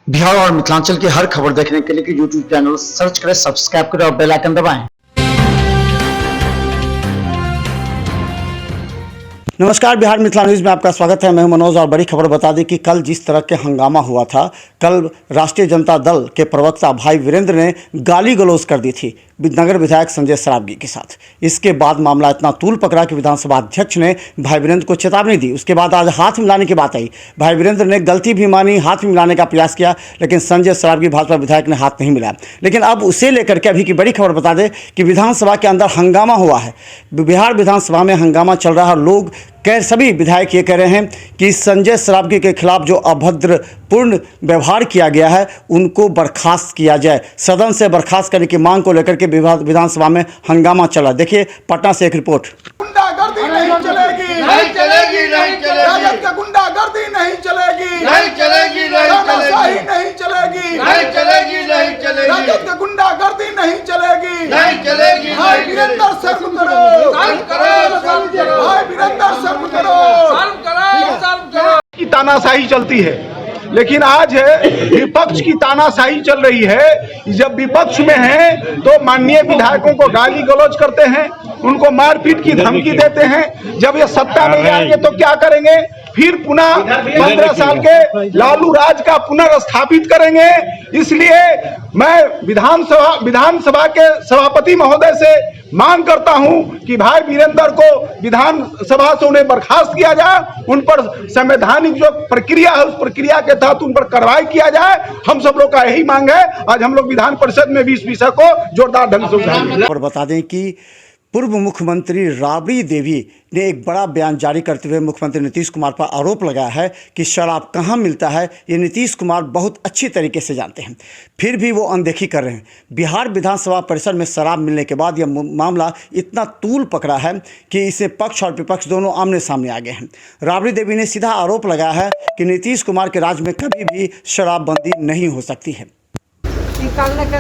बिहार और मिथिलांचल की हर खबर देखने के लिए यूट्यूब चैनल सर्च करें, सब्सक्राइब करें और बेल आइकन दबाएं। नमस्कार, बिहार मिथिला न्यूज़ में आपका स्वागत है। मैं हूं मनोज और बड़ी खबर बता दें कि कल जिस तरह के हंगामा हुआ था, कल राष्ट्रीय जनता दल के प्रवक्ता भाई वीरेंद्र ने गाली गलौज कर दी थी नगर विधायक संजय सरावगी के साथ। इसके बाद मामला इतना तूल पकड़ा कि विधानसभा अध्यक्ष ने भाई वीरेंद्र को चेतावनी दी। उसके बाद आज हाथ मिलाने की बात आई। भाई वीरेंद्र ने गलती भी मानी, हाथ मिलाने का प्रयास किया, लेकिन संजय सरावगी भाजपा विधायक ने हाथ नहीं मिलाया। लेकिन अब उसे लेकर के अभी की बड़ी खबर बता दें कि विधानसभा के अंदर हंगामा हुआ है। बिहार विधानसभा में हंगामा चल रहा है। लोग सभी विधायक ये कह रहे हैं कि संजय सरावगी के खिलाफ जो अभद्रपूर्ण व्यवहार किया गया है उनको बर्खास्त किया जाए। सदन से बर्खास्त करने की मांग को लेकर के विधानसभा में हंगामा चला। देखिए पटना से एक रिपोर्ट। गुंडागर्दी नहीं चलेगी, नहीं चलेगी, नहीं चलेगी। राजद का गुंडागर्दी नहीं चलेगी, नहीं चलेगी, नहीं चलेगी, नहीं चलेगी, नहीं चलेगी, नहीं चलेगी। राजद का गुंडागर्दी नहीं चलेगी, नहीं चलेगी। भाई वीरेंद्र शर्म करो, शर्म करो, शर्म करो। भाई वीरेंद्र शर्म करो, शर्म करो, शर्म करो। की तानाशाही चलती है, लेकिन आज विपक्ष की तानाशाही चल रही है। जब विपक्ष में हैं तो माननीय विधायकों को गाली गलौज करते हैं, उनको मारपीट की धमकी देते हैं। जब ये सत्ता में आएंगे तो क्या करेंगे? फिर पुनः 15 साल के लालू राज का पुनर्स्थापित करेंगे। इसलिए मैं विधानसभा के सभापति महोदय से मांग करता हूं कि भाई वीरेंद्र को विधानसभा से उन्हें बर्खास्त किया जाए। उन पर संवैधानिक जो प्रक्रिया है उस प्रक्रिया के तहत उन पर कार्रवाई किया जाए। हम सब लोग का यही मांग है। आज हम लोग विधान परिषद में भी इस विषय को जोरदार ढंग से उठाएंगे। और बता दें कि पूर्व मुख्यमंत्री राबड़ी देवी ने एक बड़ा बयान जारी करते हुए मुख्यमंत्री नीतीश कुमार पर आरोप लगाया है कि शराब कहाँ मिलता है ये नीतीश कुमार बहुत अच्छी तरीके से जानते हैं, फिर भी वो अनदेखी कर रहे हैं। बिहार विधानसभा परिसर में शराब मिलने के बाद यह मामला इतना तूल पकड़ा है कि इसे पक्ष और विपक्ष दोनों आमने सामने आ गए हैं। राबड़ी देवी ने सीधा आरोप लगाया है कि नीतीश कुमार के राज में कभी भी शराबबंदी नहीं हो सकती है। निकालने का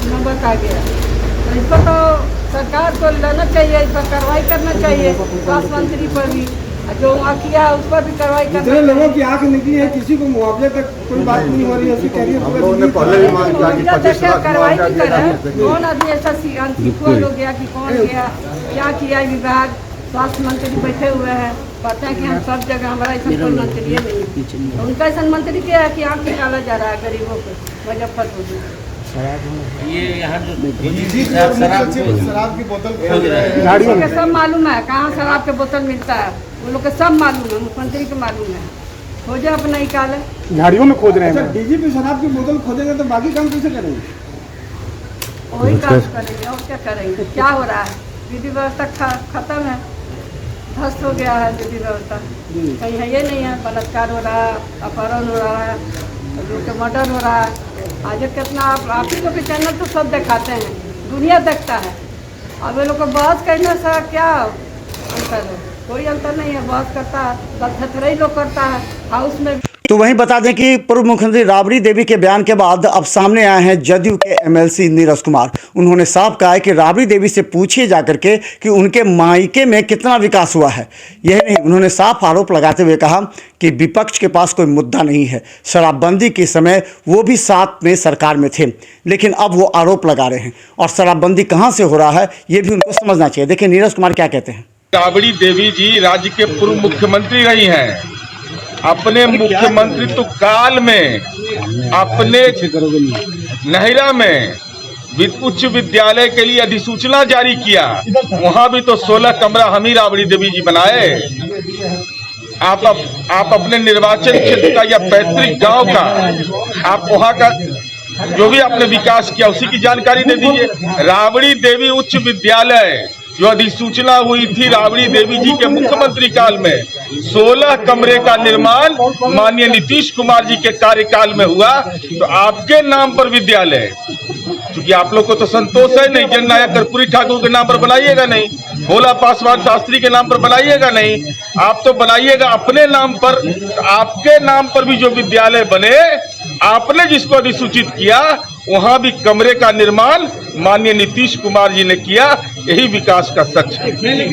नंबर आ गया, इस पर तो सरकार को लेना चाहिए, इस पर कार्रवाई करना चाहिए। स्वास्थ्य मंत्री पर भी जो वहाँ किया उस पर भी कार्रवाई करना चाहिए। लोगों की आंख निकली है, किसी को मुआवजे तक कोई बात नहीं हो रही है। कार्रवाई भी कर रहे हैं। कौन आदमी ऐसा हो गया कि कौन गया, क्या किया विभाग? स्वास्थ्य मंत्री बैठे हुए हैं, पता है कि हम सब जगह, हमारा ऐसा कोई मंत्री नहीं। तो उनका ऐसा मंत्री क्या है कि आँख निकाला जा रहा है गरीबों को मुजफ्फरपुर में। ये यहाँ जो शराब की बोतल सब मालूम है कहाँ शराब के बोतल मिलता है, वो लोग को सब मालूम है, मुख्यमंत्री को मालूम है। खोजे अपना निकाले, झाड़ियों में खोद रहे हैं। डीजीपी शराब की बोतल खोदेंगे तो बाकी काम कैसे करेंगे? वही काम करेंगे और क्या करेंगे? क्या हो रहा है? विधि व्यवस्था खत्म है, ध्वस्त हो गया है विधि व्यवस्था। कहीं है ये नहीं है, बलात्कार हो रहा है, अपहरण हो रहा है, मर्डर हो रहा है। आज कितना आप ही लोग के चैनल तो सब दिखाते हैं, दुनिया देखता है। अब ये लोग को बहस करने से क्या अंतर है? कोई अंतर नहीं है। बहस करता है, बदथतरई लोग करता है हाउस में। तो वहीं बता दें कि पूर्व मुख्यमंत्री राबड़ी देवी के बयान के बाद अब सामने आए हैं जदयू के एमएलसी नीरज कुमार। उन्होंने साफ कहा है कि राबड़ी देवी से पूछिए जाकर के कि उनके मायके में कितना विकास हुआ है। यह नहीं, उन्होंने साफ आरोप लगाते हुए कहा कि विपक्ष के पास कोई मुद्दा नहीं है। शराबबंदी के समय वो भी साथ में सरकार में थे, लेकिन अब वो आरोप लगा रहे हैं और शराबबंदी कहाँ से हो रहा है ये भी उनको समझना चाहिए। देखिए नीरज कुमार क्या कहते हैं। राबड़ी देवी जी राज्य के पूर्व मुख्यमंत्री रही हैं। अपने मुख्यमंत्रित्व काल में अपने नहिरा में उच्च विद्यालय के लिए अधिसूचना जारी किया। वहां भी तो 16 कमरा हम ही राबड़ी देवी जी बनाए। आप अपने निर्वाचन क्षेत्र का या पैतृक गांव का, आप वहां का जो भी आपने विकास किया उसी की जानकारी दे दीजिए। राबड़ी देवी उच्च विद्यालय जो अधिसूचना हुई थी राबड़ी देवी जी के मुख्यमंत्री काल में, 16 कमरे का निर्माण माननीय नीतीश कुमार जी के कार्यकाल में हुआ। तो आपके नाम पर विद्यालय, क्योंकि आप लोग को तो संतोष है नहीं, जननायक कर्पूरी ठाकुर के नाम पर बनाइएगा नहीं, भोला पासवान शास्त्री के नाम पर बनाइएगा नहीं, आप तो बनाइएगा अपने नाम पर। आपके नाम पर भी जो विद्यालय बने, आपने जिसको अधिसूचित किया, वहां भी कमरे का निर्माण माननीय नीतीश कुमार जी ने किया। यही विकास का सच है।